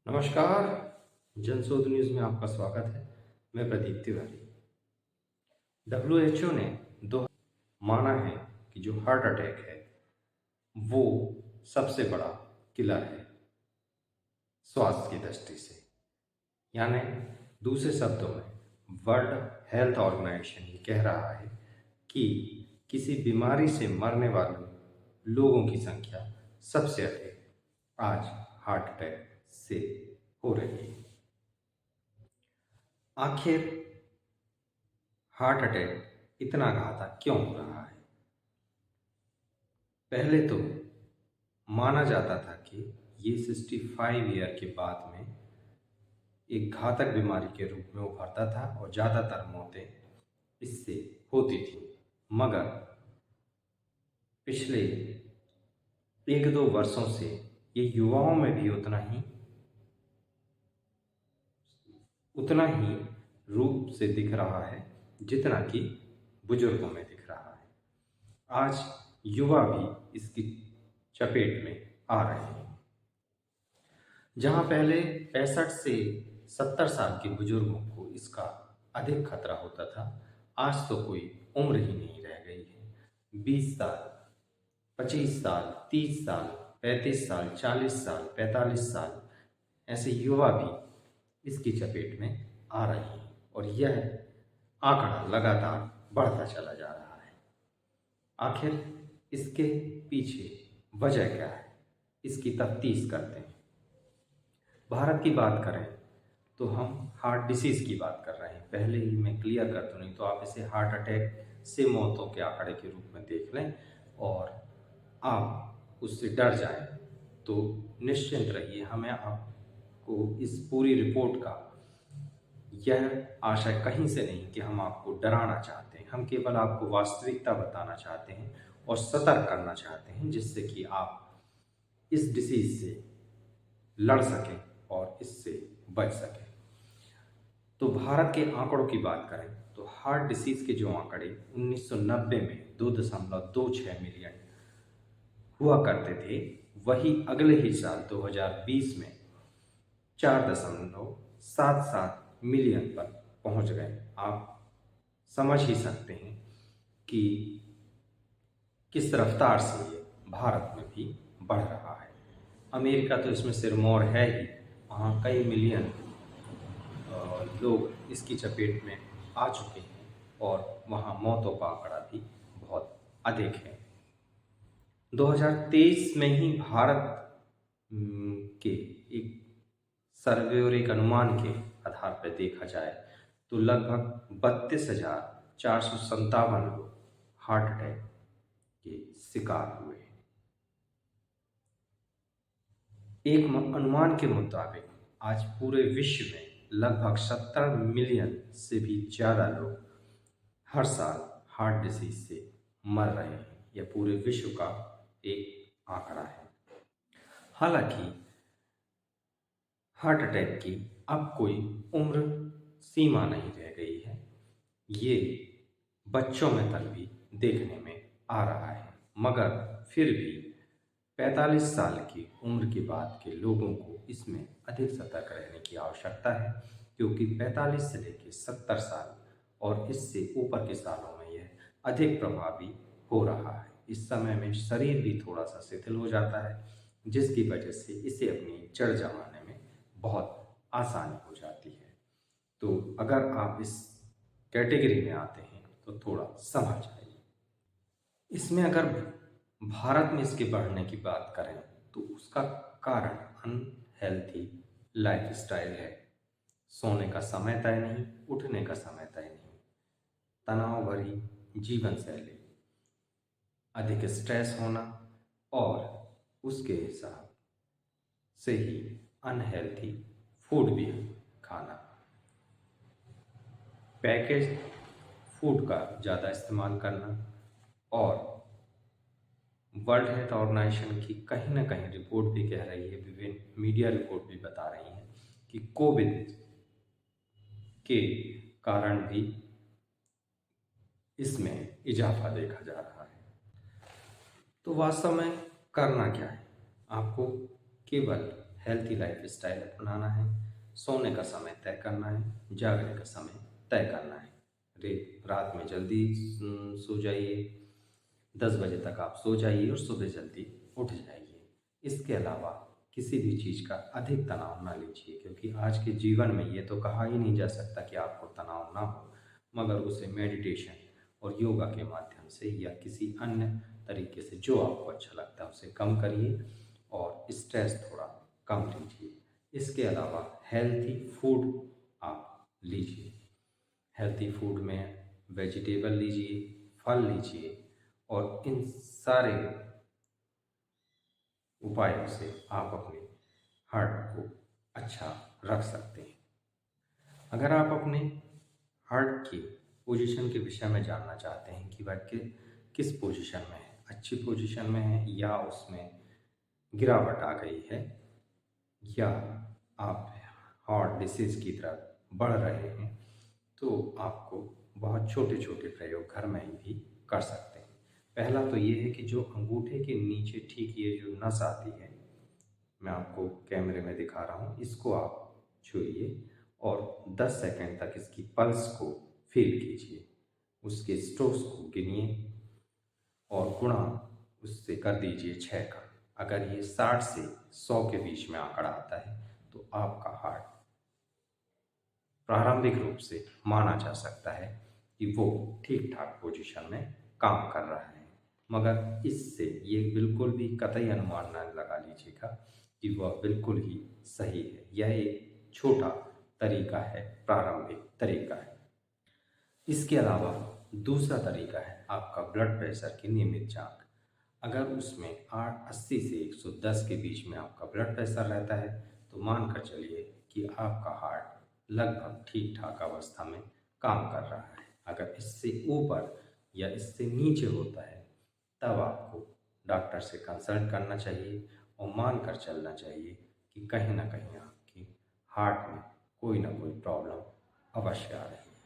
नमस्कार। जनशोध न्यूज़ में आपका स्वागत है। मैं प्रदीप तिवारी। WHO ने दो माना है कि जो हार्ट अटैक है वो सबसे बड़ा किलर है स्वास्थ्य की दृष्टि से। यानी दूसरे शब्दों में वर्ल्ड हेल्थ ऑर्गेनाइजेशन ये कह रहा है कि किसी बीमारी से मरने वाले लोगों की संख्या सबसे अधिक आज हार्ट अटैक से हो रही है। आखिर हार्ट अटैक इतना घातक क्यों हो रहा है? पहले तो माना जाता था कि ये 65 ईयर के बाद में एक घातक बीमारी के रूप में उभरता था और ज़्यादातर मौतें इससे होती थी। मगर पिछले 1-2 वर्षों से ये युवाओं में भी उतना ही रूप से दिख रहा है जितना कि बुजुर्गों में दिख रहा है। आज युवा भी इसकी चपेट में आ रहे हैं। जहां पहले 65 से 70 साल के बुजुर्गों को इसका अधिक खतरा होता था, आज तो कोई उम्र ही नहीं रह गई है। 20 साल, 25 साल, 30 साल, 35 साल, 40 साल, 45 साल ऐसे युवा भी इसकी चपेट में आ रहे हैं और यह आंकड़ा लगातार बढ़ता चला जा रहा है। आखिर इसके पीछे वजह क्या है? इसकी तफ्तीश करते हैं। भारत की बात करें तो हम हार्ट डिसीज़ की बात कर रहे हैं। पहले ही मैं क्लियर कर दूं, नहीं तो आप इसे हार्ट अटैक से मौतों के आंकड़े के रूप में देख लें और आप उससे डर जाएं, तो निश्चिंत रहिए। हमें आपको इस पूरी रिपोर्ट का यह आशय कहीं से नहीं कि हम आपको डराना चाहते हैं। हम केवल आपको वास्तविकता बताना चाहते हैं और सतर्क करना चाहते हैं, जिससे कि आप इस डिसीज़ से लड़ सकें और इससे बच सकें। तो भारत के आंकड़ों की बात करें तो हार्ट डिसीज़ के जो आंकड़े 1990 में 2.26 मिलियन हुआ करते थे, वही अगले ही साल 2020 में 4.77 मिलियन पर पहुंच गए। आप समझ ही सकते हैं कि किस रफ्तार से ये भारत में भी बढ़ रहा है। अमेरिका तो इसमें सिरमौर है ही, वहाँ कई मिलियन लोग इसकी चपेट में आ चुके हैं और वहाँ मौतों का आंकड़ा भी बहुत अधिक है। 2023 में ही भारत के एक सर्वे और एक अनुमान के आधार पर देखा जाए तो लगभग 32,457 लोग हार्ट अटैक के शिकार हुए हैं। एक अनुमान के मुताबिक आज पूरे विश्व में लगभग 70 मिलियन से भी ज़्यादा लोग हर साल हार्ट डिसीज से मर रहे हैं। यह पूरे विश्व का एक आंकड़ा है। हालांकि हार्ट अटैक की अब कोई उम्र सीमा नहीं रह गई है। ये बच्चों में तक भी देखने में आ रहा है, मगर फिर भी 45 साल की उम्र के बाद के लोगों को इसमें अधिक सतर्क रहने की आवश्यकता है, क्योंकि 45 से लेकर 70 साल और इससे ऊपर के सालों में यह अधिक प्रभावी हो रहा है। इस समय में शरीर भी थोड़ा सा शिथिल हो जाता है, जिसकी वजह से इसे अपनी जड़ जमाने में बहुत आसानी हो जाती है। तो अगर आप इस कैटेगरी में आते हैं तो थोड़ा समझ जाइए। इसमें अगर भारत में इसके बढ़ने की बात करें तो उसका कारण अनहेल्थी लाइफस्टाइल है। सोने का समय तय नहीं, उठने का समय तय नहीं, तनाव भरी जीवन शैली, अधिक स्ट्रेस होना और उसके हिसाब से ही अनहेल्थी फूड भी खाना, पैकेज फूड का ज़्यादा इस्तेमाल करना और वर्ल्ड हेल्थ ऑर्गेनाइजेशन की कहीं ना कहीं रिपोर्ट भी कह रही है, विभिन्न मीडिया रिपोर्ट भी बता रही हैं कि कोविड के कारण भी इसमें इजाफा देखा जा रहा है। तो वास्तव में करना क्या है? आपको केवल हेल्थी लाइफस्टाइल अपनाना है, सोने का समय तय करना है, जागने का समय तय करना है। रात में जल्दी सो जाइए, 10 बजे तक आप सो जाइए और सुबह जल्दी उठ जाइए। इसके अलावा किसी भी चीज़ का अधिक तनाव ना लीजिए, क्योंकि आज के जीवन में ये तो कहा ही नहीं जा सकता कि आपको तनाव ना हो, मगर उसे मेडिटेशन और योगा के माध्यम से या किसी अन्य तरीके से जो आपको अच्छा लगता है उसे कम करिए और स्ट्रेस थोड़ा कम लीजिए। इसके अलावा हेल्थी फूड आप लीजिए। हेल्थी फूड में वेजिटेबल लीजिए, फल लीजिए और इन सारे उपायों से आप अपने हार्ट को अच्छा रख सकते हैं। अगर आप अपने हार्ट की पोजीशन के विषय में जानना चाहते हैं कि वह किस पोजीशन में है, अच्छी पोजीशन में है या उसमें गिरावट आ गई है, या आप हार्ट डिसीज़ की तरफ बढ़ रहे हैं, तो आपको बहुत छोटे छोटे प्रयोग घर में ही भी कर सकते हैं। पहला तो ये है कि जो अंगूठे के नीचे ठीक ये जो नस आती है, मैं आपको कैमरे में दिखा रहा हूँ, इसको आप छूइए और 10 सेकंड तक इसकी पल्स को फील कीजिए, उसके स्ट्रोक्स को गिनिए और गुणा उससे कर दीजिए 6 का। अगर ये 60 से 100 के बीच में आंकड़ा आता है तो आपका हार्ट प्रारंभिक रूप से माना जा सकता है कि वो ठीक ठाक पोजीशन में काम कर रहा है। मगर इससे ये बिल्कुल भी कतई अनुमान न लगा लीजिएगा कि वह बिल्कुल ही सही है। यह एक छोटा तरीका है, प्रारंभिक तरीका है। इसके अलावा दूसरा तरीका है आपका ब्लड प्रेशर की नियमित जांच। अगर उसमें 80 से 110 के बीच में आपका ब्लड प्रेशर रहता है तो मान कर चलिए कि आपका हार्ट लगभग ठीक ठाक अवस्था में काम कर रहा है। अगर इससे ऊपर या इससे नीचे होता है तब आपको डॉक्टर से कंसल्ट करना चाहिए और मान कर चलना चाहिए कि कहीं ना कहीं आपकी हार्ट में कोई ना कोई प्रॉब्लम अवश्य आ रही है।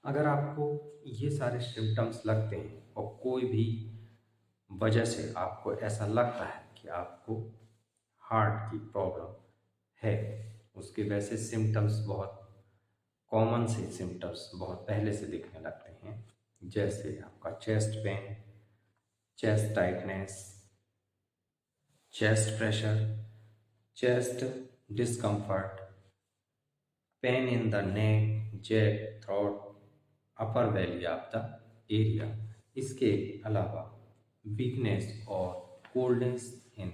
अगर आपको ये सारे सिम्टम्स लगते हैं और कोई भी वजह से आपको ऐसा लगता है कि आपको हार्ट की प्रॉब्लम है, उसके वैसे सिम्टम्स बहुत कॉमन से सिम्टम्स बहुत पहले से दिखने लगते हैं, जैसे आपका chest pain, chest tightness, chest pressure, chest discomfort, pain in the neck, Jake, throat, upper valley of the area. इसके अलावा वीकनेस और कोल्डनेस इन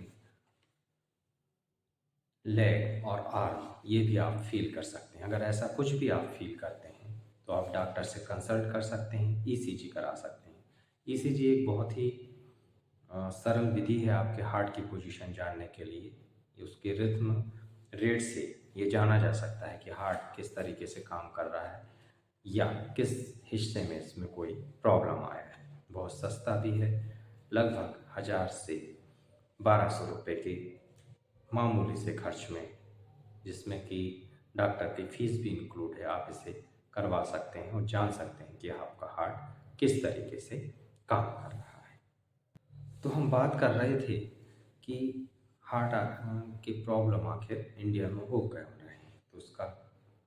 लेग और आर्म, ये भी आप फील कर सकते हैं। अगर ऐसा कुछ भी आप फील करते हैं तो आप डॉक्टर से कंसल्ट कर सकते हैं, ईसीजी करा सकते हैं। ईसीजी एक बहुत ही सरल विधि है आपके हार्ट की पोजीशन जानने के लिए। उसके रिथम रेट से ये जाना जा सकता है कि हार्ट किस तरीके से काम कर रहा है या किस हिस्से में इसमें कोई प्रॉब्लम आया है। बहुत सस्ता भी है, लगभग 1000 से 1200 रुपये के मामूली से खर्च में, जिसमें कि डॉक्टर की फीस भी इंक्लूड है, आप इसे करवा सकते हैं और जान सकते हैं कि आपका हार्ट किस तरीके से काम कर रहा है। तो हम बात कर रहे थे कि हार्ट की प्रॉब्लम आखिर इंडिया में हो क्यों रहे हैं, तो उसका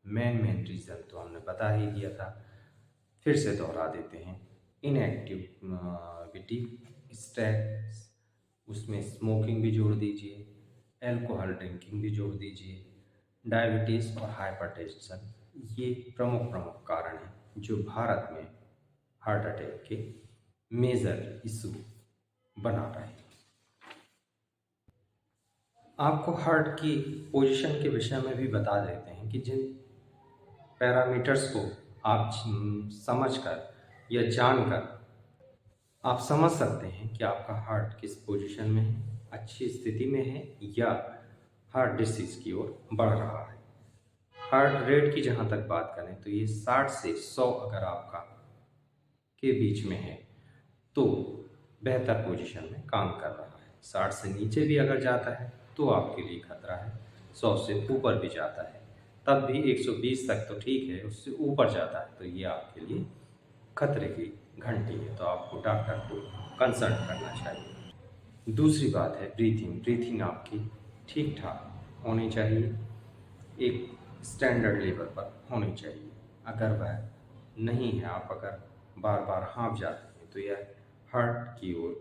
मेन रीज़न तो हमने बता ही दिया था, फिर से दोहरा देते हैं। इनएक्टिविटी, स्ट्रेस, उसमें स्मोकिंग भी जोड़ दीजिए, अल्कोहल ड्रिंकिंग भी जोड़ दीजिए, डायबिटीज़ और हाइपरटेंशन, ये प्रमुख कारण हैं जो भारत में हार्ट अटैक के मेजर इशू बना रहे हैं। आपको हार्ट की पोजीशन के विषय में भी बता देते हैं कि जिन पैरामीटर्स को आप समझकर या जानकर आप समझ सकते हैं कि आपका हार्ट किस पोजीशन में है, अच्छी स्थिति में है या हार्ट डिसीज़ की ओर बढ़ रहा है। हार्ट रेट की जहाँ तक बात करें तो ये 60 से 100 अगर आपका के बीच में है तो बेहतर पोजीशन में काम कर रहा है। 60 से नीचे भी अगर जाता है तो आपके लिए खतरा है, 100 से ऊपर भी जाता है तब भी 120 तक तो ठीक है, उससे ऊपर जाता है तो ये आपके लिए खतरे की घंटी है, तो आपको डॉक्टर को कंसल्ट करना चाहिए। दूसरी बात है ब्रीथिंग। ब्रीथिंग आपकी ठीक ठाक होनी चाहिए, एक स्टैंडर्ड लेवल पर होनी चाहिए। अगर वह नहीं है, आप अगर बार बार हाँफ जाते हैं, तो यह हार्ट की ओर,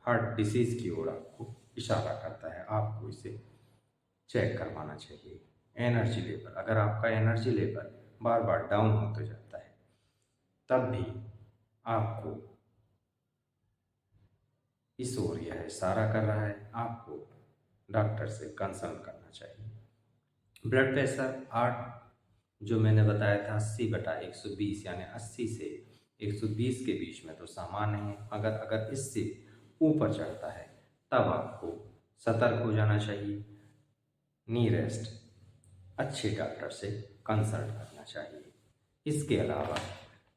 हार्ट डिसीज़ की ओर आपको इशारा करता है। आपको इसे चेक करवाना चाहिए। एनर्जी लेवल, अगर आपका एनर्जी लेवल बार बार डाउन होते जाता है, तब भी आपको इस ओर यह इशारा कर रहा है, आपको डॉक्टर से कंसल्ट करना चाहिए। ब्लड प्रेशर 8 जो मैंने बताया था 80/120, यानी 80 से 120 के बीच में तो सामान्य है, मगर अगर इससे ऊपर चढ़ता है तब आपको सतर्क हो जाना चाहिए। नियरेस्ट अच्छे डॉक्टर से कंसल्ट करना चाहिए। इसके अलावा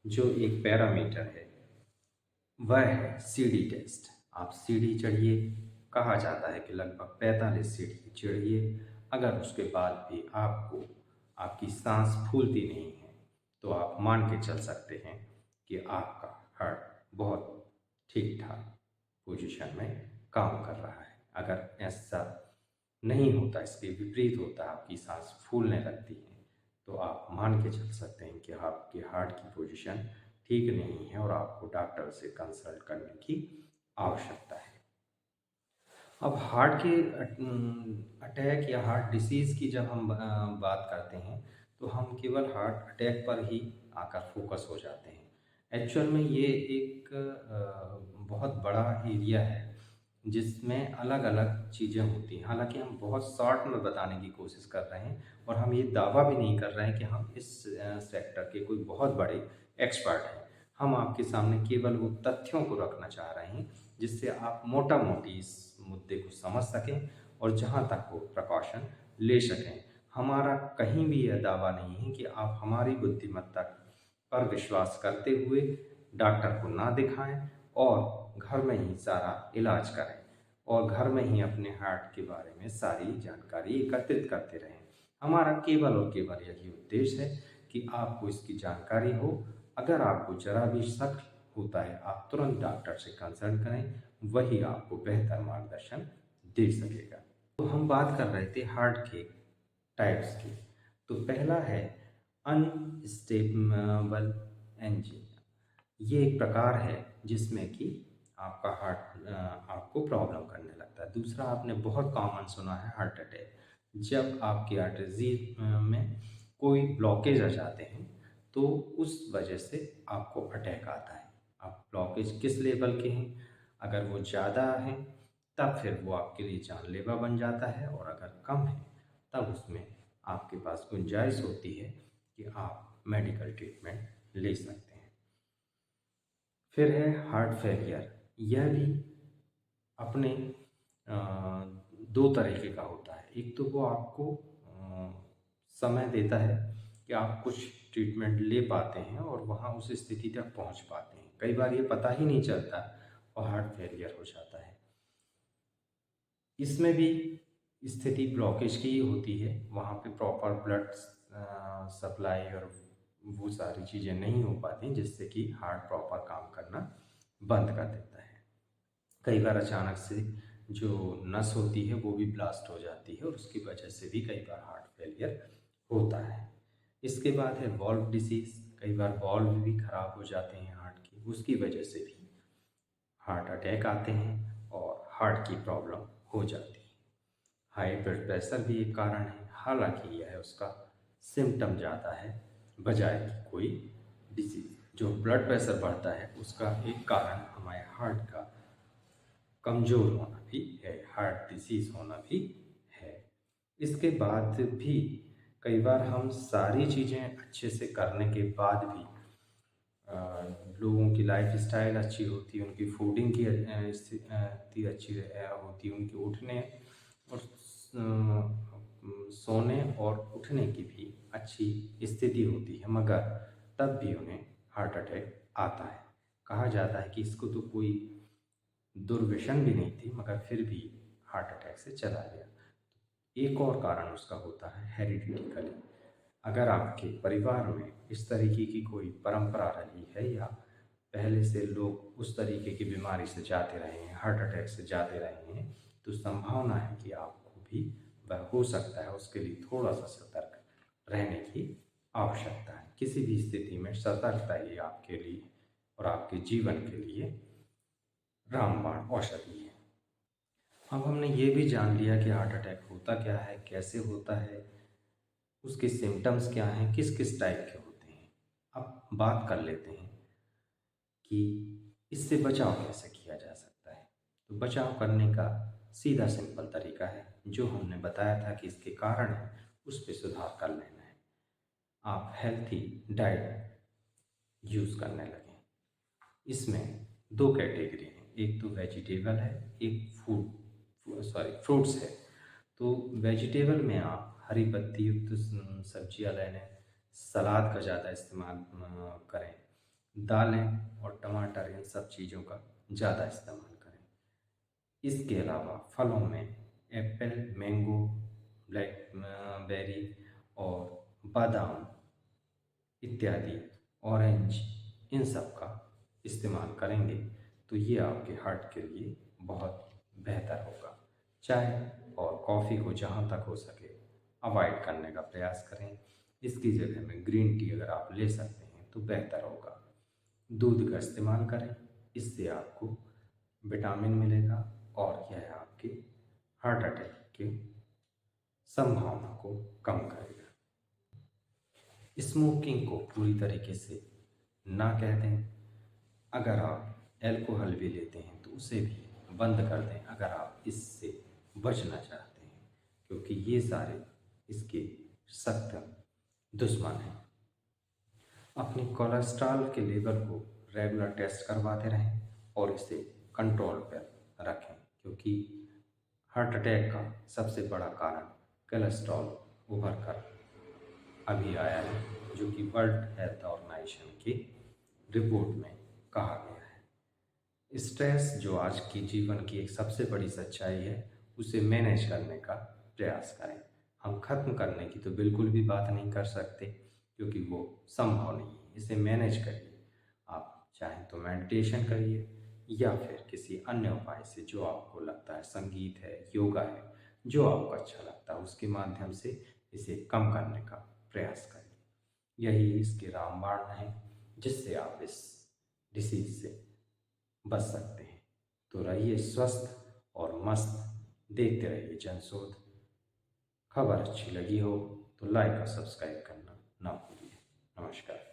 जो एक पैरामीटर है वह है सीढ़ी टेस्ट। आप सीढ़ी चढ़िए, कहा जाता है कि लगभग 45 सीढ़ी चढ़िए। अगर उसके बाद भी आपको आपकी सांस फूलती नहीं है, तो आप मान के चल सकते हैं कि आपका हार्ट बहुत ठीक ठाक पोजीशन में काम कर रहा है। अगर ऐसा नहीं होता, इसके विपरीत होता, आपकी सांस फूलने लगती है, तो आप मान के चल सकते हैं कि आपके हार्ट की पोजीशन ठीक नहीं है और आपको डॉक्टर से कंसल्ट करने की आवश्यकता है। अब हार्ट के अटैक या हार्ट डिसीज़ की जब हम बात करते हैं, तो हम केवल हार्ट अटैक पर ही आकर फोकस हो जाते हैं। एक्चुअल में ये एक बहुत बड़ा एरिया है जिसमें अलग अलग चीज़ें होती हैं। हालांकि हम बहुत शॉर्ट में बताने की कोशिश कर रहे हैं और हम ये दावा भी नहीं कर रहे हैं कि हम इस सेक्टर के कोई बहुत बड़े एक्सपर्ट हैं। हम आपके सामने केवल वो तथ्यों को रखना चाह रहे हैं जिससे आप मोटा मोटी इस मुद्दे को समझ सकें और जहाँ तक हो प्रिकॉशन ले सकें। हमारा कहीं भी यह दावा नहीं है कि आप हमारी बुद्धिमत्ता पर विश्वास करते हुए डॉक्टर को ना दिखाएं और घर में ही सारा इलाज करें और घर में ही अपने हार्ट के बारे में सारी जानकारी एकत्रित करते रहें। हमारा केवल और केवल यही उद्देश्य है कि आपको इसकी जानकारी हो। अगर आपको जरा भी शक होता है, आप तुरंत डॉक्टर से कंसल्ट करें, वही आपको बेहतर मार्गदर्शन दे सकेगा। तो हम बात कर रहे थे हार्ट के टाइप्स की। तो पहला है अनस्टेबल एंजिन। ये एक प्रकार है जिसमें कि आपका हार्ट आपको प्रॉब्लम करने लगता है। दूसरा आपने बहुत कॉमन सुना है हार्ट अटैक। जब आपकी आर्टरी में कोई ब्लॉकेज आ जाते हैं तो उस वजह से आपको अटैक आता है। आप ब्लॉकेज किस लेवल के हैं, अगर वो ज़्यादा हैं तब फिर वो आपके लिए जानलेवा बन जाता है, और अगर कम है तब उसमें आपके पास गुंजाइश होती है कि आप मेडिकल ट्रीटमेंट ले सकते हैं। फिर है हार्ट फेलियर। यह भी अपने अ, दो तरीके का होता है। एक तो वो आपको समय देता है कि आप कुछ ट्रीटमेंट ले पाते हैं और वहाँ उस स्थिति तक पहुँच पाते हैं। कई बार ये पता ही नहीं चलता और हार्ट फेलियर हो जाता है। इसमें भी स्थिति ब्लॉकेज की ही होती है, वहाँ पे प्रॉपर ब्लड सप्लाई और वो सारी चीज़ें नहीं हो पाती जिससे कि हार्ट प्रॉपर काम करना बंद कर देता है। कई बार अचानक से जो नस होती है वो भी ब्लास्ट हो जाती है और उसकी वजह से भी कई बार हार्ट फेलियर होता है। इसके बाद है वॉल्व डिसीज़। कई बार वॉल्व भी खराब हो जाते हैं हार्ट की, उसकी वजह से भी हार्ट अटैक आते हैं और हार्ट की प्रॉब्लम हो जाती है। हाई ब्लड प्रेशर भी एक कारण है, हालांकि यह उसका सिम्टम ज़्यादा है बजाय कि कोई डिसीज़। जो ब्लड प्रेशर बढ़ता है उसका एक कारण हमारे हार्ट का कमज़ोर होना भी है, हार्ट डिसीज़ होना भी है। इसके बाद भी कई बार हम सारी चीज़ें अच्छे से करने के बाद भी लोगों की लाइफ स्टाइल अच्छी होती है, उनकी फूडिंग की स्थिति अच्छी होती है, उनके उठने और सोने और उठने की भी अच्छी स्थिति होती है, मगर तब भी उन्हें हार्ट अटैक आता है। कहा जाता है कि इसको तो कोई दुर्व्यसन भी नहीं थी मगर फिर भी हार्ट अटैक से चला गया। एक और कारण उसका होता है हेरिडिटिकली। अगर आपके परिवार में इस तरीके की कोई परंपरा रही है या पहले से लोग उस तरीके की बीमारी से जाते रहे हैं, हार्ट अटैक से जाते रहे हैं, तो संभावना है कि आपको भी वह हो सकता है, उसके लिए थोड़ा सा सतर्क रहने की आवश्यकता है। किसी भी स्थिति में सतर्कता ही आपके लिए और आपके जीवन के लिए रामबाण औषधि है। अब हमने ये भी जान लिया कि हार्ट अटैक होता क्या है, कैसे होता है, उसके सिम्टम्स क्या हैं, किस किस टाइप के होते हैं। अब बात कर लेते हैं कि इससे बचाव कैसे किया जा सकता है। तो बचाव करने का सीधा सिंपल तरीका है, जो हमने बताया था कि इसके कारण है, उस पर सुधार कर लेना है। आप हेल्थी डाइट यूज़ करने लगें। इसमें दो कैटेगरी हैं, एक तो वेजिटेबल है, एक फ्रूट्स है। तो वेजिटेबल में आप हरी पत्ती युक्त सब्जियां ले लें, सलाद का ज़्यादा इस्तेमाल करें, दालें और टमाटर, इन सब चीज़ों का ज़्यादा इस्तेमाल करें। इसके अलावा फलों में एप्पल, मैंगो, ब्लैक बेरी और बादाम इत्यादि, ऑरेंज, इन सब का इस्तेमाल करेंगे तो ये आपके हार्ट के लिए बहुत बेहतर होगा। चाय और कॉफ़ी को जहाँ तक हो सके अवॉइड करने का प्रयास करें। इसकी जगह में ग्रीन टी अगर आप ले सकते हैं तो बेहतर होगा। दूध का इस्तेमाल करें, इससे आपको विटामिन मिलेगा और यह आपके हार्ट अटैक की संभावना को कम करेगा। स्मोकिंग को पूरी तरीके से ना कह दें। अगर आप अल्कोहल भी लेते हैं तो उसे भी बंद कर दें अगर आप इससे बचना चाहते हैं, क्योंकि ये सारे इसके सख्त दुश्मन हैं। अपनी कोलेस्ट्रॉल के लेवल को रेगुलर टेस्ट करवाते रहें और इसे कंट्रोल पर रखें, क्योंकि हार्ट अटैक का सबसे बड़ा कारण कोलेस्ट्रॉल उभर कर अभी आया है, जो कि वर्ल्ड हेल्थ ऑर्गेनाइजेशन की रिपोर्ट में कहा गया है। स्ट्रेस जो आज की जीवन की एक सबसे बड़ी सच्चाई है, उसे मैनेज करने का प्रयास करें। हम खत्म करने की तो बिल्कुल भी बात नहीं कर सकते, क्योंकि वो संभव नहीं है। इसे मैनेज करिए। आप चाहें तो मेडिटेशन करिए या फिर किसी अन्य उपाय से, जो आपको लगता है, संगीत है, योगा है, जो आपको अच्छा लगता है, उसके माध्यम से इसे कम करने का प्रयास करिए। यही इसके रामबाण है, जिससे आप इस डिसीज से बच सकते हैं। तो रहिए स्वस्थ और मस्त। देखते रहिए जनशोध। खबर अच्छी लगी हो तो लाइक और सब्सक्राइब करना ना भूलिए। नमस्कार।